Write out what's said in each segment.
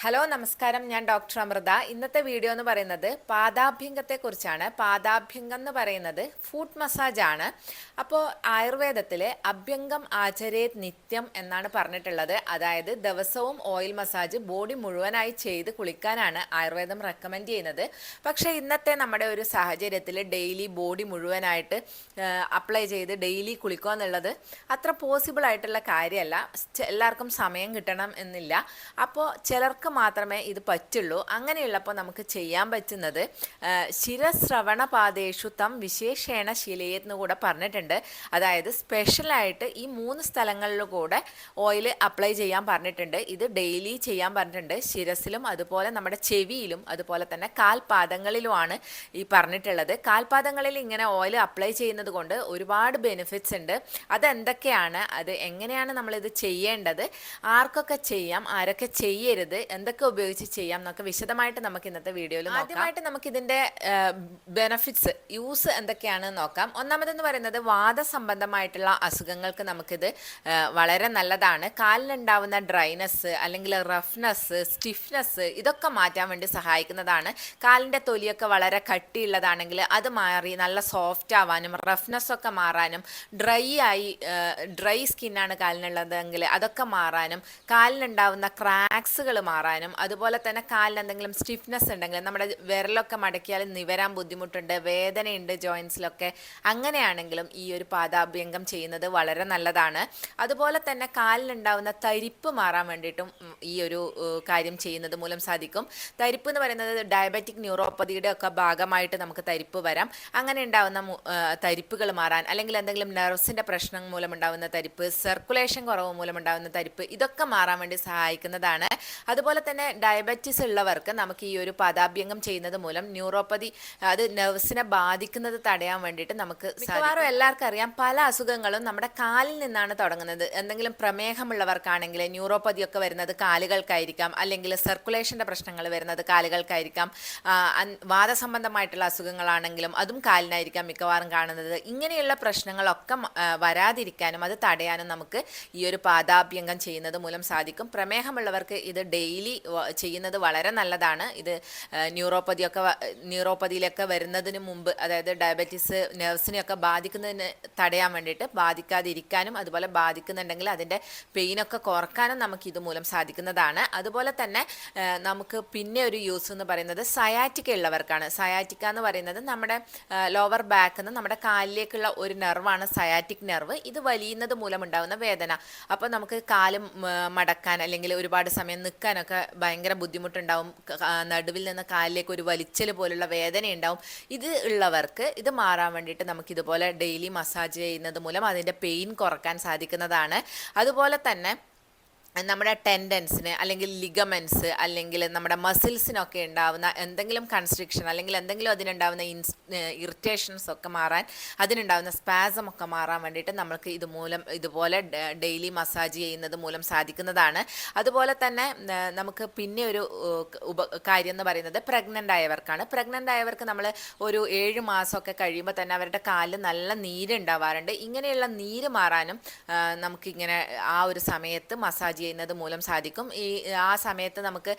Hello നമസ്കാരം, ഞാൻ doctor Amrita. ഇന്നത്തെ വീഡിയോ എന്ന് പറയുന്നത് പാദാഭ്യംഗത്തെക്കുറിച്ചാണ്. പാദാഭ്യംഗം എന്ന് പറയുന്നത് ഫുട്ട് മസാജ് ആണ്. അപ്പോൾ ആയുർവേദത്തിൽ അഭ്യംഗം ആചരേത് നിത്യം എന്നാണ് പറഞ്ഞിട്ടുള്ളത്. അതായത് ദിവസവും ഓയിൽ മസാജ് ബോഡി മുഴുവനായി ചെയ്ത് കുളിക്കാനാണ് ആയുർവേദം റെക്കമെൻഡ് ചെയ്യുന്നത്. പക്ഷേ ഇന്നത്തെ നമ്മുടെ ഒരു സാഹചര്യത്തിൽ ഡെയിലി ബോഡി മുഴുവനായിട്ട് അപ്ലൈ ചെയ്ത് ഡെയിലി കുളിക്കുക എന്നുള്ളത് അത്ര പോസിബിൾ ആയിട്ടുള്ള കാര്യമല്ല. എല്ലാവർക്കും സമയം കിട്ടണം എന്നില്ല. അപ്പോൾ ചിലർക്ക് മാത്രമേ ഇത് പറ്റുള്ളൂ. അങ്ങനെയുള്ളപ്പോൾ നമുക്ക് ചെയ്യാൻ പറ്റുന്നത് ശിരശ്രവണപാദേഷു തം വിശേഷേണ ശീലയെന്ന് കൂടെ പറഞ്ഞിട്ടുണ്ട്. അതായത് സ്പെഷ്യലായിട്ട് ഈ 3 സ്ഥലങ്ങളിലും കൂടെ ഓയിൽ അപ്ലൈ ചെയ്യാൻ പറഞ്ഞിട്ടുണ്ട്. ഇത് ഡെയിലി ചെയ്യാൻ പറഞ്ഞിട്ടുണ്ട്. ശിരസിലും അതുപോലെ നമ്മുടെ ചെവിയിലും അതുപോലെ തന്നെ കാൽപാദങ്ങളിലുമാണ് ഈ പറഞ്ഞിട്ടുള്ളത്. കാൽപാദങ്ങളിൽ ഇങ്ങനെ ഓയിൽ അപ്ലൈ ചെയ്യുന്നത് കൊണ്ട് ഒരുപാട് ബെനിഫിറ്റ്സ് ഉണ്ട്. അതെന്തൊക്കെയാണ്, അത് എങ്ങനെയാണ് നമ്മളിത് ചെയ്യേണ്ടത്, ആർക്കൊക്കെ ചെയ്യാം, ആരൊക്കെ ചെയ്യരുത്, എന്തൊക്കെ ഉപയോഗിച്ച് ചെയ്യാം എന്നൊക്കെ വിശദമായിട്ട് നമുക്ക് ഇന്നത്തെ വീഡിയോയിൽ നോക്കാം. ആദ്യമായിട്ട് നമുക്കിതിൻ്റെ ബെനഫിറ്റ്സ്, യൂസ് എന്തൊക്കെയാണെന്ന് നോക്കാം. ഒന്നാമതെന്ന് പറയുന്നത് വാദസംബന്ധമായിട്ടുള്ള അസുഖങ്ങൾക്ക് നമുക്കിത് വളരെ നല്ലതാണ്. കാലിനുണ്ടാവുന്ന ഡ്രൈനെസ് അല്ലെങ്കിൽ റഫ്നെസ്, സ്റ്റിഫ്നെസ് ഇതൊക്കെ മാറ്റാൻ വേണ്ടി സഹായിക്കുന്നതാണ്. കാലിൻ്റെ തൊലിയൊക്കെ വളരെ കട്ടിയുള്ളതാണെങ്കിൽ അത് മാറി നല്ല സോഫ്റ്റ് ആവാനും റഫ്നെസ് ഒക്കെ മാറാനും, ഡ്രൈ സ്കിന്നാണ് കാലിനുള്ളതെങ്കിൽ അതൊക്കെ മാറാനും, കാലിനുണ്ടാവുന്ന ക്രാക്സുകൾ മാറാനും, അതുപോലെ തന്നെ കാലിന് എന്തെങ്കിലും സ്റ്റിഫ്നെസ് ഉണ്ടെങ്കിൽ നമ്മുടെ വിരലൊക്കെ മടക്കിയാൽ നിവരാൻ ബുദ്ധിമുട്ടുണ്ട്, വേദനയുണ്ട് ജോയിൻസിലൊക്കെ, അങ്ങനെയാണെങ്കിലും ഈ ഒരു പാദാഭ്യംഗം ചെയ്യുന്നത് വളരെ നല്ലതാണ്. അതുപോലെ തന്നെ കാലിനുണ്ടാവുന്ന തരിപ്പ് മാറാൻ വേണ്ടിയിട്ടും ഈ ഒരു കാര്യം ചെയ്യുന്നത് മൂലം സാധിക്കും. തരിപ്പ് എന്ന് പറയുന്നത് ഡയബറ്റിക് ന്യൂറോപ്പതിയുടെ ഒക്കെ ഭാഗമായിട്ട് നമുക്ക് തരിപ്പ് വരാം. അങ്ങനെ ഉണ്ടാവുന്ന തരിപ്പുകൾ മാറാൻ, അല്ലെങ്കിൽ എന്തെങ്കിലും നെർവ്സിൻ്റെ പ്രശ്നം മൂലമുണ്ടാകുന്ന തരിപ്പ്, സർക്കുലേഷൻ കുറവ് മൂലമുണ്ടാകുന്ന തരിപ്പ്, ഇതൊക്കെ മാറാൻ വേണ്ടി സഹായിക്കുന്നതാണ്. അതുപോലെ തന്നെ ഡയബറ്റീസ് ഉള്ളവർക്ക് നമുക്ക് ഈ ഒരു പാദാഭ്യംഗം ചെയ്യുന്നത് മൂലം ന്യൂറോപ്പതി, അത് നെർവ്സിനെ ബാധിക്കുന്നത് തടയാൻ വേണ്ടിയിട്ട് നമുക്ക് മിക്കവാറും എല്ലാവർക്കും അറിയാം, പല അസുഖങ്ങളും നമ്മുടെ കാലിൽ നിന്നാണ് തുടങ്ങുന്നത്. എന്തെങ്കിലും പ്രമേഹമുള്ളവർക്കാണെങ്കിൽ ന്യൂറോപ്പതി ഒക്കെ വരുന്നത് കാലുകൾക്കായിരിക്കാം, അല്ലെങ്കിൽ സർക്കുലേഷൻ്റെ പ്രശ്നങ്ങൾ വരുന്നത് കാലുകൾക്കായിരിക്കാം. വാദസംബന്ധമായിട്ടുള്ള അസുഖങ്ങളാണെങ്കിലും അതും കാലിനായിരിക്കാം മിക്കവാറും കാണുന്നത്. ഇങ്ങനെയുള്ള പ്രശ്നങ്ങളൊക്കെ വരാതിരിക്കാനും അത് തടയാനും നമുക്ക് ഈ ഒരു പാദാഭ്യംഗം ചെയ്യുന്നത് മൂലം സാധിക്കും. പ്രമേഹമുള്ളവർക്ക് ഇത് ഡെയിലി ചെയ്യുന്നത് വളരെ നല്ലതാണ്. ഇത് ന്യൂറോപ്പതിയിലൊക്കെ വരുന്നതിന് മുമ്പ്, അതായത് ഡയബറ്റീസ് നെർവ്സിനെയൊക്കെ ബാധിക്കുന്നതിന് തടയാൻ വേണ്ടിയിട്ട്, ബാധിക്കാതിരിക്കാനും അതുപോലെ ബാധിക്കുന്നുണ്ടെങ്കിൽ അതിൻ്റെ പെയിനൊക്കെ കുറക്കാനും നമുക്ക് ഇതുമൂലം സാധിക്കുന്നതാണ്. അതുപോലെ തന്നെ നമുക്ക് പിന്നെ ഒരു യൂസ് എന്ന് പറയുന്നത് സയാറ്റിക്ക ഉള്ളവർക്കാണ്. സയാറ്റിക്ക എന്ന് പറയുന്നത് നമ്മുടെ ലോവർ ബാക്കിൽ നിന്ന് നമ്മുടെ കാലിലേക്കുള്ള ഒരു നെർവാണ് സയാറ്റിക് നെർവ്. ഇത് വലിയുന്നത് മൂലമുണ്ടാകുന്ന വേദന. അപ്പോൾ നമുക്ക് കാലും മടക്കാൻ അല്ലെങ്കിൽ ഒരുപാട് സമയം നിൽക്കാനൊക്കെ ഭയങ്കര ബുദ്ധിമുട്ടുണ്ടാവും. നടുവിൽ നിന്ന് കാലിലേക്ക് ഒരു വലിച്ചൽ പോലുള്ള വേദന ഉണ്ടാവും. ഇത് ഉള്ളവർക്ക് ഇത് മാറാൻ വേണ്ടിയിട്ട് നമുക്കിതുപോലെ ഡെയിലി മസാജ് ചെയ്യുന്നത് മൂലം അതിൻ്റെ പെയിൻ കുറക്കാൻ സാധിക്കുന്നതാണ്. അതുപോലെ തന്നെ നമ്മുടെ ടെൻഡൻസിന് അല്ലെങ്കിൽ ലിഗമെൻറ്റ്സ് അല്ലെങ്കിൽ നമ്മുടെ മസിൽസിനൊക്കെ ഉണ്ടാവുന്ന എന്തെങ്കിലും കൺസ്ട്രിക്ഷൻ അല്ലെങ്കിൽ എന്തെങ്കിലും അതിനുണ്ടാവുന്ന ഇറിറ്റേഷൻസ് ഒക്കെ മാറാൻ, അതിനുണ്ടാവുന്ന സ്പാസം ഒക്കെ മാറാൻ വേണ്ടിയിട്ട് നമുക്ക് ഇതുപോലെ ഡെയിലി മസാജ് ചെയ്യുന്നത് മൂലം സാധിക്കുന്നതാണ്. അതുപോലെ തന്നെ നമുക്ക് പിന്നെ ഒരു കാര്യം എന്ന് പറയുന്നത് പ്രഗ്നൻ്റ് ആയവർക്കാണ്. പ്രഗ്നൻ്റ് ആയവർക്ക് നമ്മൾ ഒരു 7 മാസമൊക്കെ കഴിയുമ്പോൾ തന്നെ അവരുടെ കാലിൽ നല്ല നീരുണ്ടാവാറുണ്ട്. ഇങ്ങനെയുള്ള നീര് മാറാനും നമുക്കിങ്ങനെ ആ ഒരു സമയത്ത് മസാജ് ചെയ്യുന്നത് മൂലം സാധിക്കും. ആ സമയത്ത് നമുക്ക്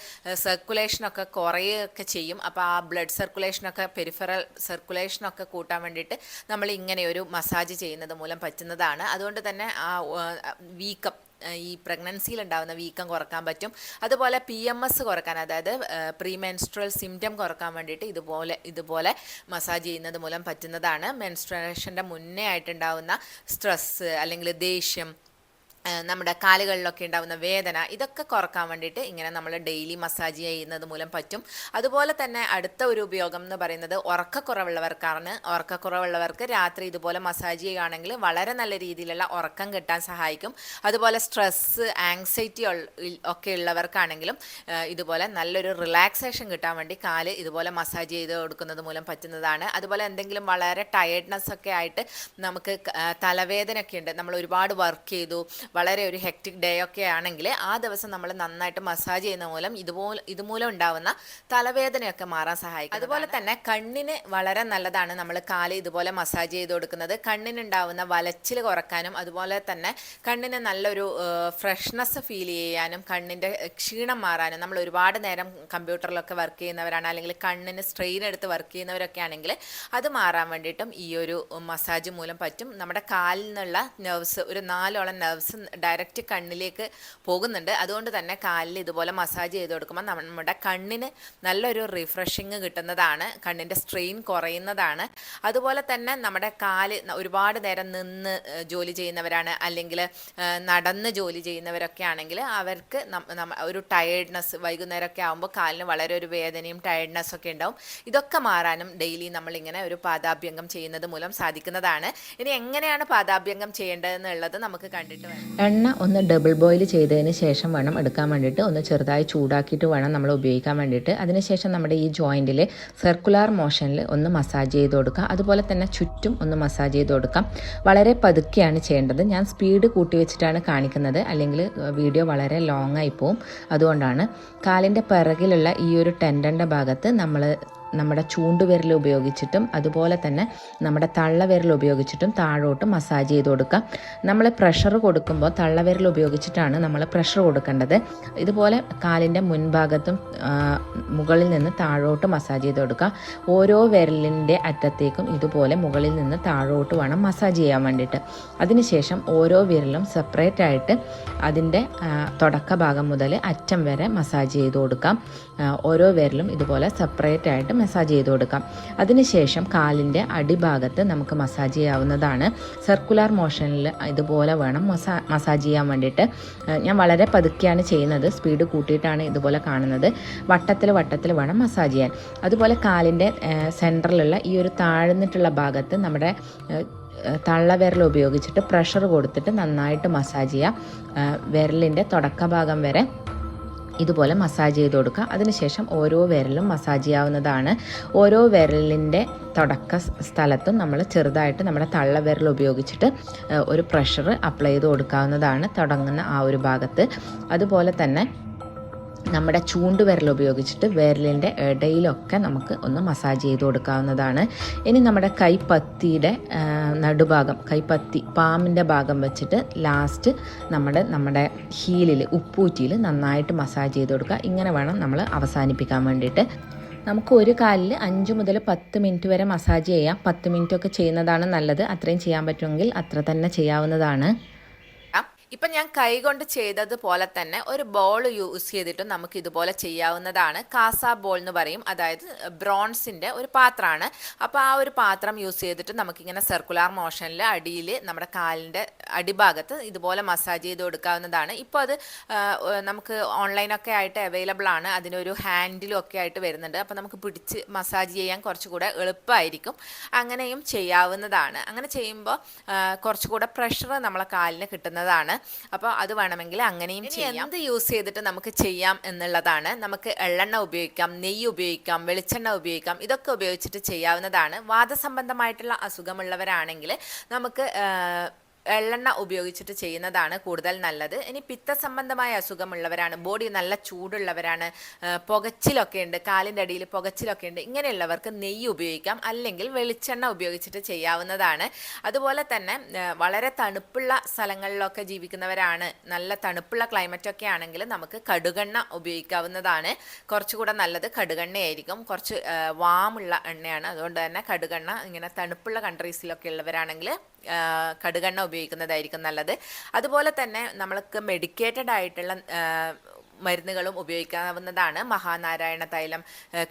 സർക്കുലേഷനൊക്കെ കുറയുകയൊക്കെ ചെയ്യും. അപ്പോൾ ആ ബ്ലഡ് സർക്കുലേഷനൊക്കെ, പെരിഫറൽ സർക്കുലേഷനൊക്കെ കൂട്ടാൻ വേണ്ടിയിട്ട് നമ്മൾ ഇങ്ങനെ ഒരു മസാജ് ചെയ്യുന്നത് മൂലം പറ്റുന്നതാണ്. അതുകൊണ്ട് തന്നെ ആ വീക്കം, ഈ പ്രഗ്നൻസിയിൽ ഉണ്ടാകുന്ന വീക്കം കുറക്കാൻ പറ്റും. അതുപോലെ PMS കുറക്കാൻ, അതായത് പ്രീ മെൻസ്ട്രൽ സിംറ്റം കുറക്കാൻ വേണ്ടിയിട്ട് ഇതുപോലെ മസാജ് ചെയ്യുന്നത് മൂലം പറ്റുന്നതാണ്. മെൻസ്ട്രേഷൻ്റെ മുന്നേ ആയിട്ടുണ്ടാകുന്ന സ്ട്രെസ്സ് അല്ലെങ്കിൽ ദേഷ്യം, നമ്മുടെ കാലുകളിലൊക്കെ ഉണ്ടാകുന്ന വേദന, ഇതൊക്കെ കുറക്കാൻ വേണ്ടിയിട്ട് ഇങ്ങനെ നമ്മൾ ഡെയിലി മസാജ് ചെയ്യുന്നത് മൂലം പറ്റും. അതുപോലെ തന്നെ അടുത്ത ഒരു ഉപയോഗം എന്ന് പറയുന്നത് ഉറക്കക്കുറവുള്ളവർക്കാണ്. ഉറക്കക്കുറവുള്ളവർക്ക് രാത്രി ഇതുപോലെ മസാജ് ചെയ്യുകയാണെങ്കിൽ വളരെ നല്ല രീതിയിലുള്ള ഉറക്കം കിട്ടാൻ സഹായിക്കും. അതുപോലെ സ്ട്രെസ്സ്, ആങ്സൈറ്റി ഒക്കെ ഉള്ളവർക്കാണെങ്കിലും ഇതുപോലെ നല്ലൊരു റിലാക്സേഷൻ കിട്ടാൻ വേണ്ടി കാല് ഇതുപോലെ മസാജ് ചെയ്ത് കൊടുക്കുന്നത് മൂലം പറ്റുന്നതാണ്. അതുപോലെ എന്തെങ്കിലും വളരെ ടയേർഡ്നെസ് ഒക്കെ ആയിട്ട് നമുക്ക് തലവേദനയൊക്കെ ഉണ്ട്, നമ്മൾ ഒരുപാട് വർക്ക് ചെയ്തു, വളരെ ഒരു ഹെക്റ്റിക് ഡേ ഒക്കെ ആണെങ്കിൽ ആ ദിവസം നമ്മൾ നന്നായിട്ട് മസാജ് ചെയ്യുന്ന മൂലം ഇതുമൂലം ഉണ്ടാവുന്ന തലവേദനയൊക്കെ മാറാൻ സഹായിക്കും. അതുപോലെ തന്നെ കണ്ണിന് വളരെ നല്ലതാണ് നമ്മൾ കാല് ഇതുപോലെ മസാജ് ചെയ്ത് കൊടുക്കുന്നത്. കണ്ണിനുണ്ടാവുന്ന വലച്ചിൽ കുറക്കാനും അതുപോലെ തന്നെ കണ്ണിന് നല്ലൊരു ഫ്രഷ്നെസ് ഫീൽ ചെയ്യാനും കണ്ണിൻ്റെ ക്ഷീണം മാറാനും, നമ്മൾ ഒരുപാട് നേരം കമ്പ്യൂട്ടറിലൊക്കെ വർക്ക് ചെയ്യുന്നവരാണ് അല്ലെങ്കിൽ കണ്ണിന് സ്ട്രെയിൻ എടുത്ത് വർക്ക് ചെയ്യുന്നവരൊക്കെ ആണെങ്കിൽ അത് മാറാൻ വേണ്ടിയിട്ടും ഈ ഒരു മസാജ് മൂലം പറ്റും. നമ്മുടെ കാലിൽ നിന്നുള്ള നെർവ്സ്, ഒരു 4ഓളം നെർവ്സ് ഡയറക്റ്റ് കണ്ണിലേക്ക് പോകുന്നുണ്ട്. അതുകൊണ്ട് തന്നെ കാലിൽ ഇതുപോലെ മസാജ് ചെയ്ത് കൊടുക്കുമ്പോൾ നമ്മുടെ കണ്ണിന് നല്ലൊരു റിഫ്രഷിങ് കിട്ടുന്നതാണ്, കണ്ണിൻ്റെ സ്ട്രെയിൻ കുറയുന്നതാണ്. അതുപോലെ തന്നെ നമ്മുടെ കാല് ഒരുപാട് നേരം നിന്ന് ജോലി ചെയ്യുന്നവരാണ് അല്ലെങ്കിൽ നടന്ന് ജോലി ചെയ്യുന്നവരൊക്കെ ആണെങ്കിൽ അവർക്ക് ഒരു ടയേർഡ്നെസ് വൈകുന്നേരമൊക്കെ ആകുമ്പോൾ കാലിന് വളരെ ഒരു വേദനയും ടയേർഡ്നെസ്സും ഒക്കെ ഉണ്ടാവും. ഇതൊക്കെ മാറാനും ഡെയിലി നമ്മളിങ്ങനെ ഒരു പാദാഭ്യംഗം ചെയ്യുന്നത് മൂലം സാധിക്കുന്നതാണ്. ഇനി എങ്ങനെയാണ് പാദാഭ്യംഗം ചെയ്യേണ്ടതെന്നുള്ളത് നമുക്ക് കണ്ടിട്ട് വരാം. എണ്ണ ഒന്ന് ഡബിൾ ബോയിൽ ചെയ്തതിന് ശേഷം വേണം എടുക്കാൻ വേണ്ടിയിട്ട്, ഒന്ന് ചെറുതായി ചൂടാക്കിയിട്ട് വേണം നമ്മൾ ഉപയോഗിക്കാൻ വേണ്ടിയിട്ട്. അതിനുശേഷം നമ്മുടെ ഈ ജോയിൻറ്റിൽ സർക്കുലർ മോഷനിൽ ഒന്ന് മസാജ് ചെയ്ത് കൊടുക്കുക. അതുപോലെ തന്നെ ചുറ്റും ഒന്ന് മസാജ് ചെയ്ത് കൊടുക്കാം. വളരെ പതുക്കെയാണ് ചെയ്യേണ്ടത്. ഞാൻ സ്പീഡ് കൂട്ടി വെച്ചിട്ടാണ് കാണിക്കുന്നത്, അല്ലെങ്കിൽ വീഡിയോ വളരെ ലോങ് ആയി പോവും. അതുകൊണ്ടാണ് കാലിൻ്റെ പിറകിലുള്ള ഈ ഒരു ടെൻഡൻ്റെ ഭാഗത്ത് നമ്മുടെ ചൂണ്ടുവിരൽ ഉപയോഗിച്ചിട്ടും അതുപോലെ തന്നെ നമ്മുടെ തള്ളവിരൽ ഉപയോഗിച്ചിട്ടും താഴോട്ട് മസാജ് ചെയ്ത് കൊടുക്കുക. നമ്മൾ പ്രഷർ കൊടുക്കുമ്പോൾ തള്ളവിരൽ ഉപയോഗിച്ചിട്ടാണ് നമ്മൾ പ്രഷർ കൊടുക്കേണ്ടത്. ഇതുപോലെ കാലിൻ്റെ മുൻഭാഗത്തും മുകളിൽ നിന്ന് താഴോട്ട് മസാജ് ചെയ്ത് കൊടുക്കുക. ഓരോ വിരലിൻ്റെ അറ്റത്തേക്കും ഇതുപോലെ മുകളിൽ നിന്ന് താഴോട്ട് വേണം മസാജ് ചെയ്യാൻ വേണ്ടിയിട്ട്. അതിനുശേഷം ഓരോ വിരലും സെപ്പറേറ്റ് ആയിട്ട് അതിൻ്റെ തുടക്ക ഭാഗം മുതൽ അറ്റം വരെ മസാജ് ചെയ്ത് കൊടുക്കാം. ഓരോ വിരലും ഇതുപോലെ സെപ്പറേറ്റ് ആയിട്ട് മസാജ് ചെയ്ത് കൊടുക്കാം. അതിനുശേഷം കാലിൻ്റെ അടിഭാഗത്ത് നമുക്ക് മസാജ് ചെയ്യാവുന്നതാണ്. സർക്കുലർ മോഷനിൽ ഇതുപോലെ വേണം മസാജ് ചെയ്യാൻ വേണ്ടിയിട്ട്. ഞാൻ വളരെ പതുക്കെയാണ് ചെയ്യുന്നത്, സ്പീഡ് കൂട്ടിയിട്ടാണ് ഇതുപോലെ കാണുന്നത്. വട്ടത്തിൽ വേണം മസാജ് ചെയ്യാൻ. അതുപോലെ കാലിൻ്റെ സെൻറ്ററിലുള്ള ഈ ഒരു താഴ്ന്നിട്ടുള്ള ഭാഗത്ത് നമ്മുടെ തള്ളവിരൽ ഉപയോഗിച്ചിട്ട് പ്രഷർ കൊടുത്തിട്ട് നന്നായിട്ട് മസാജ് ചെയ്യുക. വിരലിൻ്റെ തുടക്ക ഭാഗം വരെ ഇതുപോലെ മസാജ് ചെയ്ത് കൊടുക്കുക. അതിനുശേഷം ഓരോ വിരലും മസാജ് ചെയ്യാവുന്നതാണ്. ഓരോ വിരലിൻ്റെ തുടക്ക സ്ഥലത്തും നമ്മൾ ചെറുതായിട്ട് നമ്മുടെ തള്ളവിരൽ ഉപയോഗിച്ചിട്ട് ഒരു പ്രഷർ അപ്ലൈ ചെയ്ത് കൊടുക്കാവുന്നതാണ് തുടങ്ങുന്ന ആ ഒരു ഭാഗത്ത്. അതുപോലെ തന്നെ നമ്മുടെ ചൂണ്ടുവിരൽ ഉപയോഗിച്ചിട്ട് വിരലിൻ്റെ ഇടയിലൊക്കെ നമുക്ക് ഒന്ന് മസാജ് ചെയ്ത് കൊടുക്കാവുന്നതാണ്. ഇനി നമ്മുടെ കൈപ്പത്തിയുടെ നടുഭാഗം, കൈപ്പത്തി പാമ്പിൻ്റെ ഭാഗം വെച്ചിട്ട് ലാസ്റ്റ് നമ്മുടെ ഹീലിൽ ഉപ്പൂറ്റിയിൽ നന്നായിട്ട് മസാജ് ചെയ്ത് കൊടുക്കുക. ഇങ്ങനെ വേണം നമ്മൾ അവസാനിപ്പിക്കാൻ വേണ്ടിയിട്ട്. നമുക്ക് ഒരു കാലിൽ 5 മുതൽ 10 മിനിറ്റ് വരെ മസാജ് ചെയ്യാം. 10 മിനിറ്റ് ഒക്കെ ചെയ്യുന്നതാണ് നല്ലത്. അത്രയും ചെയ്യാൻ പറ്റുമെങ്കിൽ അത്ര തന്നെ ചെയ്യാവുന്നതാണ്. ഇപ്പം ഞാൻ കൈകൊണ്ട് ചെയ്തതുപോലെ തന്നെ ഒരു ബോൾ യൂസ് ചെയ്തിട്ട് നമുക്ക് ഇതുപോലെ ചെയ്യാവുന്നതാണ്. കാസ ബോൾ എന്ന് പറയും, അതായത് ബ്രോൺസിൻ്റെ ഒരു പാത്രമാണ്. അപ്പോൾ ആ ഒരു പാത്രം യൂസ് ചെയ്തിട്ട് നമുക്കിങ്ങനെ സർക്കുലർ മോഷനിൽ അടിയിൽ നമ്മുടെ കാലിൻ്റെ അടിഭാഗത്ത് ഇതുപോലെ മസാജ് ചെയ്ത് കൊടുക്കാവുന്നതാണ്. ഇപ്പോൾ അത് നമുക്ക് ഓൺലൈനൊക്കെ ആയിട്ട് അവൈലബിൾ ആണ്. അതിനൊരു ഹാൻഡിലും ഒക്കെ ആയിട്ട് വരുന്നുണ്ട്. അപ്പോൾ നമുക്ക് പിടിച്ച് മസാജ് ചെയ്യാൻ കുറച്ചുകൂടെ എളുപ്പമായിരിക്കും. അങ്ങനെയും ചെയ്യാവുന്നതാണ്. അങ്ങനെ ചെയ്യുമ്പോൾ കുറച്ചുകൂടെ പ്രഷർ നമ്മളെ കാലിന് കിട്ടുന്നതാണ്. അപ്പോൾ അത് വേണമെങ്കിൽ അങ്ങനെയും ചെയ്യാം. എന്ത് യൂസ് ചെയ്തിട്ട് നമുക്ക് ചെയ്യാം എന്നുള്ളതാണ്. നമുക്ക് എള്ളെണ്ണ ഉപയോഗിക്കാം, നെയ്യ് ഉപയോഗിക്കാം, വെളിച്ചെണ്ണ ഉപയോഗിക്കാം. ഇതൊക്കെ ഉപയോഗിച്ചിട്ട് ചെയ്യാവുന്നതാണ്. വാദസംബന്ധമായിട്ടുള്ള അസുഖമുള്ളവരാണെങ്കിൽ നമുക്ക് എള്ളെണ്ണ ഉപയോഗിച്ചിട്ട് ചെയ്യുന്നതാണ് കൂടുതൽ നല്ലത്. ഇനി പിത്തസംബന്ധമായ അസുഖമുള്ളവരാണ്, ബോഡി നല്ല ചൂടുള്ളവരാണ്, പുകച്ചിലൊക്കെ ഉണ്ട്, കാലിൻ്റെ അടിയിൽ പുകച്ചിലൊക്കെ ഉണ്ട്, ഇങ്ങനെയുള്ളവർക്ക് നെയ്യ് ഉപയോഗിക്കാം, അല്ലെങ്കിൽ വെളിച്ചെണ്ണ ഉപയോഗിച്ചിട്ട് ചെയ്യാവുന്നതാണ്. അതുപോലെ തന്നെ വളരെ തണുപ്പുള്ള സ്ഥലങ്ങളിലൊക്കെ ജീവിക്കുന്നവരാണ്, നല്ല തണുപ്പുള്ള ക്ലൈമറ്റൊക്കെ ആണെങ്കിൽ നമുക്ക് കടുകെണ്ണ ഉപയോഗിക്കാവുന്നതാണ്. കുറച്ചുകൂടെ നല്ലത് കടുകെണ്ണയായിരിക്കും. കുറച്ച് വാമുള്ള എണ്ണയാണ്. അതുകൊണ്ട് തന്നെ കടുകെണ്ണ ഇങ്ങനെ തണുപ്പുള്ള കൺട്രീസിലൊക്കെ ഉള്ളവരാണെങ്കിൽ കടുകെണ്ണ ഉപയോഗിക്കുന്നതായിരിക്കും നല്ലത്. അതുപോലെ തന്നെ നമ്മൾക്ക് മെഡിക്കേറ്റഡ് ആയിട്ടുള്ള മരുന്നുകളും ഉപയോഗിക്കാവുന്നതാണ്. മഹാനാരായണ തൈലം,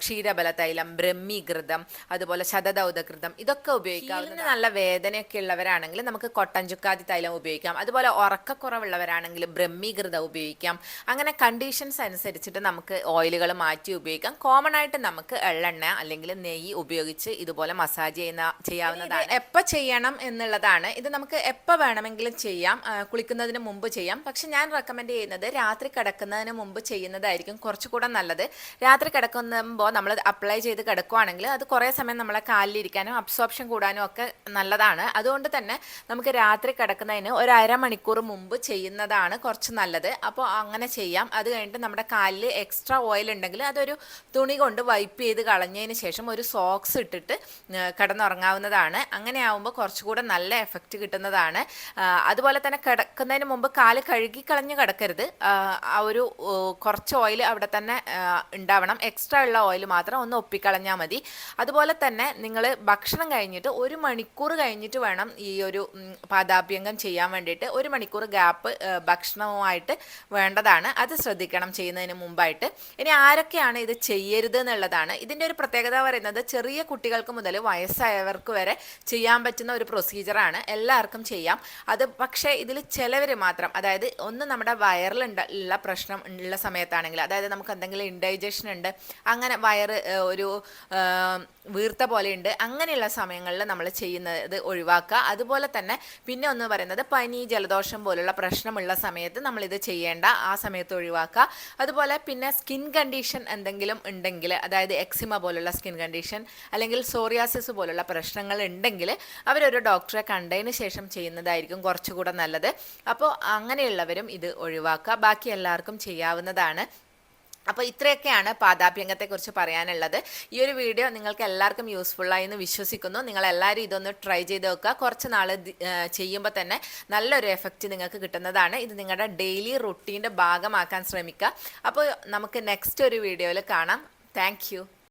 ക്ഷീരബല തൈലം, ബ്രഹ്മീഘൃതം, അതുപോലെ ശതദൗതഘൃതം, ഇതൊക്കെ ഉപയോഗിക്കാവുന്ന. നല്ല വേദനയൊക്കെ ഉള്ളവരാണെങ്കിൽ നമുക്ക് കൊട്ടൻ ചുക്കാദി തൈലം ഉപയോഗിക്കാം. അതുപോലെ ഉറക്കക്കുറവുള്ളവരാണെങ്കിൽ ബ്രഹ്മീഘൃതം ഉപയോഗിക്കാം. അങ്ങനെ കണ്ടീഷൻസ് അനുസരിച്ചിട്ട് നമുക്ക് ഓയിലുകൾ മാറ്റി ഉപയോഗിക്കാം. കോമൺ ആയിട്ട് നമുക്ക് എള്ളെണ്ണ അല്ലെങ്കിൽ നെയ്യ് ഉപയോഗിച്ച് ഇതുപോലെ മസാജ് ചെയ്യാവുന്നതാണ്. എപ്പോൾ ചെയ്യണം എന്നുള്ളതാണ്. ഇത് നമുക്ക് എപ്പോൾ വേണമെങ്കിലും ചെയ്യാം, കുളിക്കുന്നതിന് മുമ്പ് ചെയ്യാം. പക്ഷെ ഞാൻ റെക്കമെൻഡ് ചെയ്യുന്നത് രാത്രി കിടക്കുന്നതിന് മുമ്പ് ചെയ്യുന്നതായിരിക്കും കുറച്ചുകൂടെ നല്ലത്. രാത്രി കിടക്കുമ്പോൾ നമ്മൾ അപ്ലൈ ചെയ്ത് കിടക്കുകയാണെങ്കിൽ അത് കുറേ സമയം നമ്മളെ കാലിലിരിക്കാനും അബ്സോർപ്ഷൻ കൂടാനും ഒക്കെ നല്ലതാണ്. അതുകൊണ്ട് തന്നെ നമുക്ക് രാത്രി കിടക്കുന്നതിന് ഒരു അരമണിക്കൂർ മുമ്പ് ചെയ്യുന്നതാണ് കുറച്ച് നല്ലത്. അപ്പോൾ അങ്ങനെ ചെയ്യാം. അത് കഴിഞ്ഞിട്ട് നമ്മുടെ കാലിൽ എക്സ്ട്രാ ഓയിൽ ഉണ്ടെങ്കിൽ അതൊരു തുണി കൊണ്ട് വൈപ്പ് ചെയ്ത് കളഞ്ഞതിന് ശേഷം ഒരു സോക്സ് ഇട്ടിട്ട് കിടന്നുറങ്ങാവുന്നതാണ്. അങ്ങനെ ആവുമ്പോൾ കുറച്ചുകൂടെ നല്ല എഫക്റ്റ് കിട്ടുന്നതാണ്. അതുപോലെ തന്നെ കിടക്കുന്നതിന് മുമ്പ് കാല് കഴുകിക്കളഞ്ഞ് കിടക്കരുത്. ആ ഒരു കുറച്ച് ഓയിൽ അവിടെ തന്നെ ഉണ്ടാവണം. എക്സ്ട്രാ ഉള്ള ഓയിൽ മാത്രം ഒന്ന് ഒപ്പിക്കളഞ്ഞാൽ മതി. അതുപോലെ തന്നെ നിങ്ങൾ ഭക്ഷണം കഴിഞ്ഞിട്ട് 1 മണിക്കൂർ കഴിഞ്ഞിട്ട് വേണം ഈ ഒരു പാദാഭ്യംഗം ചെയ്യാൻ വേണ്ടിയിട്ട്. 1 മണിക്കൂർ ഗ്യാപ്പ് ഭക്ഷണവുമായിട്ട് വേണ്ടതാണ്. അത് ശ്രദ്ധിക്കണം ചെയ്യുന്നതിന് മുമ്പായിട്ട്. ഇനി ആരൊക്കെയാണ് ഇത് ചെയ്യരുത് എന്നുള്ളതാണ്. ഇതിൻ്റെ ഒരു പ്രത്യേകത പറയുന്നത് ചെറിയ കുട്ടികൾക്ക് മുതൽ വയസ്സായവർക്ക് വരെ ചെയ്യാൻ പറ്റുന്ന ഒരു പ്രൊസീജിയറാണ്. എല്ലാവർക്കും ചെയ്യാം. അത് പക്ഷേ ഇതിൽ ചിലവർ മാത്രം, അതായത് ഒന്ന് നമ്മുടെ വയറിൽ ഉള്ള പ്രശ്നം ഉള്ള സമയത്താണെങ്കിൽ, അതായത് നമുക്ക് എന്തെങ്കിലും ഇൻഡൈജഷൻ ഉണ്ട്, അങ്ങനെ വയറ് ഒരു വീർത്ത പോലെ ഉണ്ട്, അങ്ങനെയുള്ള സമയങ്ങളിൽ നമ്മൾ ചെയ്യുന്നത് ഒഴിവാക്കുക. അതുപോലെ തന്നെ പിന്നെ ഒന്ന് പറയുന്നത് പനി ജലദോഷം പോലുള്ള പ്രശ്നമുള്ള സമയത്ത് നമ്മളിത് ചെയ്യേണ്ട, ആ സമയത്ത് ഒഴിവാക്കുക. അതുപോലെ പിന്നെ സ്കിൻ കണ്ടീഷൻ എന്തെങ്കിലും ഉണ്ടെങ്കിൽ, അതായത് എക്സിമ പോലുള്ള സ്കിൻ കണ്ടീഷൻ അല്ലെങ്കിൽ സോറിയാസിസ് പോലുള്ള പ്രശ്നങ്ങൾ ഉണ്ടെങ്കിൽ അവരൊരു ഡോക്ടറെ കണ്ടതിന് ശേഷം ചെയ്യുന്നതായിരിക്കും കുറച്ചുകൂടെ നല്ലത്. അപ്പോൾ അങ്ങനെയുള്ളവരും ഇത് ഒഴിവാക്കുക. ബാക്കി എല്ലാവർക്കും ചെയ്യാവുന്നതാണ്. അപ്പോൾ ഇത്രയൊക്കെയാണ് പാദാഭ്യംഗത്തെക്കുറിച്ച് പറയാനുള്ളത്. ഈ ഒരു വീഡിയോ നിങ്ങൾക്ക് എല്ലാവർക്കും യൂസ്ഫുള്ളായി എന്ന് വിശ്വസിക്കുന്നു. നിങ്ങളെല്ലാവരും ഇതൊന്ന് ട്രൈ ചെയ്ത് നോക്കുക. കുറച്ച് നാൾ ചെയ്യുമ്പോൾ തന്നെ നല്ലൊരു എഫക്റ്റ് നിങ്ങൾക്ക് കിട്ടുന്നതാണ്. ഇത് നിങ്ങളുടെ ഡെയിലി റുട്ടീൻ്റെ ഭാഗമാക്കാൻ ശ്രമിക്കുക. അപ്പോൾ നമുക്ക് നെക്സ്റ്റ് ഒരു വീഡിയോയിൽ കാണാം. താങ്ക്